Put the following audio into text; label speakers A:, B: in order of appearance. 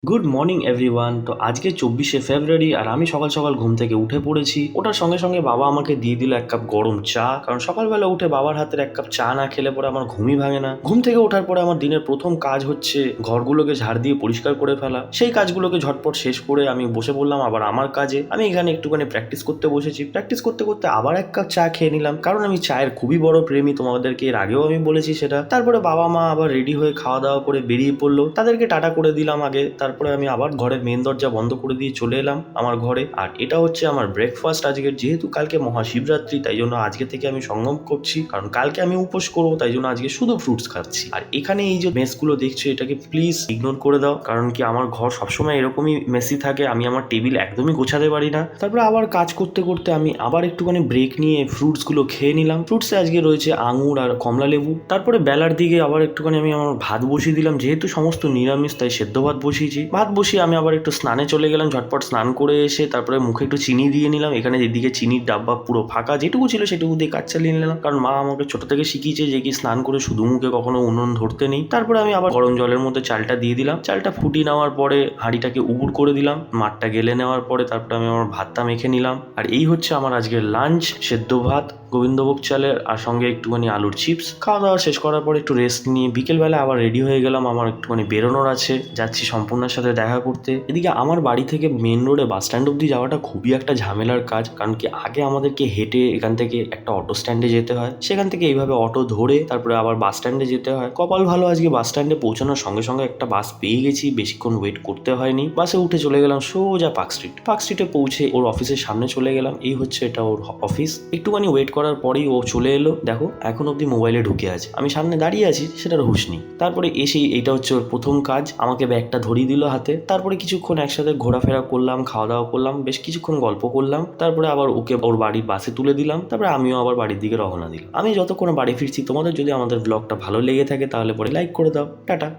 A: Good morning everyone. তো আজকে 24শে ফেব্রুয়ারি আর আমি সকাল সকাল ঘুম থেকে উঠে পড়েছি। ওটার সঙ্গে সঙ্গে বাবা আমাকে দিয়ে দিল এক কাপ গরম চা, কারণ সকালবেলা উঠে বাবার হাতের এক কাপ চা না খেলে পরে আমার ঘুমই ভাঙে না। ঘুম থেকে ওঠার পরে আমার দিনের প্রথম কাজ হচ্ছে ঘরগুলোকে ঝাড় দিয়ে পরিষ্কার করে ফেলা। সেই কাজগুলোকে ঝটপট শেষ করে আমি বসে পড়লাম আবার আমার কাজে। আমি এখানে একটুখানি প্র্যাকটিস করতে বসেছি। প্র্যাকটিস করতে করতে আবার এক কাপ চা খেয়ে নিলাম, কারণ আমি চায়ের খুবই বড় প্রেমী, তোমাদেরকে এর আগেও আমি বলেছি সেটা। তারপরে বাবা মা আবার রেডি হয়ে খাওয়া দাওয়া করে বেরিয়ে পড়লো, তাদেরকে টাটা করে দিলাম আগে। তারপরে আমি আবার ঘরের মেন দরজা বন্ধ করে দিয়ে চলে এলাম আমার ঘরে। আর এটা হচ্ছে আমার ব্রেকফাস্ট আজকের। যেহেতু কালকে মহাশিবরাত্রি, তাই জন্য আজকে থেকে আমি সঙ্গম করছি, কারণ কালকে আমি উপোস করবো, তাই জন্য আজকে শুধু ফ্রুটস খাচ্ছি। আর এখানে এই যে মেসগুলো দেখছো, এটাকে প্লিজ ইগনোর করে দাও, কারণ কি আমার ঘর সবসময় এরকমই মেসি থাকে। আমি আমার টেবিল একদমই গোছাতে পারি না। তারপরে আবার কাজ করতে করতে আমি আবার একটুখানি ব্রেক নিয়ে ফ্রুটস গুলো খেয়ে নিলাম। ফ্রুটসে আজকে রয়েছে আঙুর আর কমলা লেবু। তারপরে বেলার দিকে আবার একটুখানি আমি আমার ভাত বসিয়ে দিলাম, যেহেতু সমস্ত নিরামিষ তাই সেদ্ধ ভাত বসিয়েছি। ভাত বসিয়ে আমি আবার একটু স্নানে চলে গেলাম। ঝটপট স্নান করে এসে তারপরে মুখে একটু চিনি দিয়ে নিলাম। এখানে যেদিকে চিনির ডাব্বা পুরো ফাঁকা, যেটুকু ছিল সেটুকু দিয়ে কাজ চালিয়ে নিলাম, কারণ মা আমাকে ছোট থেকে শিখিয়েছে যে কি স্নান করে শুধু মুখে কখনো উনুন ধরতে নেই। তারপরে আমি আবার গরম জলের মধ্যে চালটা দিয়ে দিলাম। চালটা ফুটিয়ে নেওয়ার পরে হাঁড়িটাকে উবুড় করে দিলাম। মাঠটা গেলে নেওয়ার পরে তারপরে আমি আমার ভাতটা মেখে নিলাম। আর এই হচ্ছে আমার আজকের লাঞ্চ, সেদ্ধ ভাত গোবিন্দভোগ চালের, আর সঙ্গে একটুখানি আলুর চিপস। খাওয়া দাওয়া শেষ করার পর একটু রেস্ট নিয়ে বিকেলবেলা আবার রেডি হয়ে গেলাম। আমার একটুখানি বেরোনোর আছে, যাচ্ছি সম্পূর্ণার সাথে দেখা করতে। এদিকে আমার বাড়ি থেকে মেন রোডে বাস স্ট্যান্ড অব্দি যাওয়াটা খুবই একটা ঝামেলার কাজ, কারণ কি আগে আমাদেরকে হেঁটে এখান থেকে একটা অটো স্ট্যান্ডে যেতে হয়, সেখান থেকে এইভাবে অটো ধরে তারপরে আবার বাস স্ট্যান্ডে যেতে হয়। কপাল ভালো, আজকে বাস স্ট্যান্ডে পৌঁছানোর সঙ্গে সঙ্গে একটা বাস পেয়ে গেছি, বেশিক্ষণ ওয়েট করতে হয়নি। বাসে উঠে চলে গেলাম সোজা পার্ক স্ট্রিট। পার্ক স্ট্রিটে পৌঁছে ওর অফিসের সামনে চলে গেলাম। এই হচ্ছে এটা ওর অফিস। একটুখানি ওয়েট করার পরেই ও চলে এলো। দেখো এখন অব্দি মোবাইলে ঢুকে আছে, আমি সামনে দাঁড়িয়ে আছি সেটার হুঁশ নেই। তারপরে এসেই এইটা হচ্ছে ওর প্রথম কাজ, আমাকে ব্যাগটা ধরিয়ে দিল হাতে। তারপরে কিছুক্ষণ একসাথে ঘোরাফেরা করলাম, খাওয়া দাওয়া করলাম, বেশ কিছুক্ষণ গল্প করলাম। তারপরে আবার ওকে ওর বাড়ির বাসে তুলে দিলাম। তারপরে আমিও আবার বাড়ির দিকে রওনা দিলাম। আমি যতক্ষণ বাড়ি ফিরছি, তোমাদের যদি আমাদের ব্লগটা ভালো লেগে থাকে তাহলে পরে লাইক করে দাও। টাটা।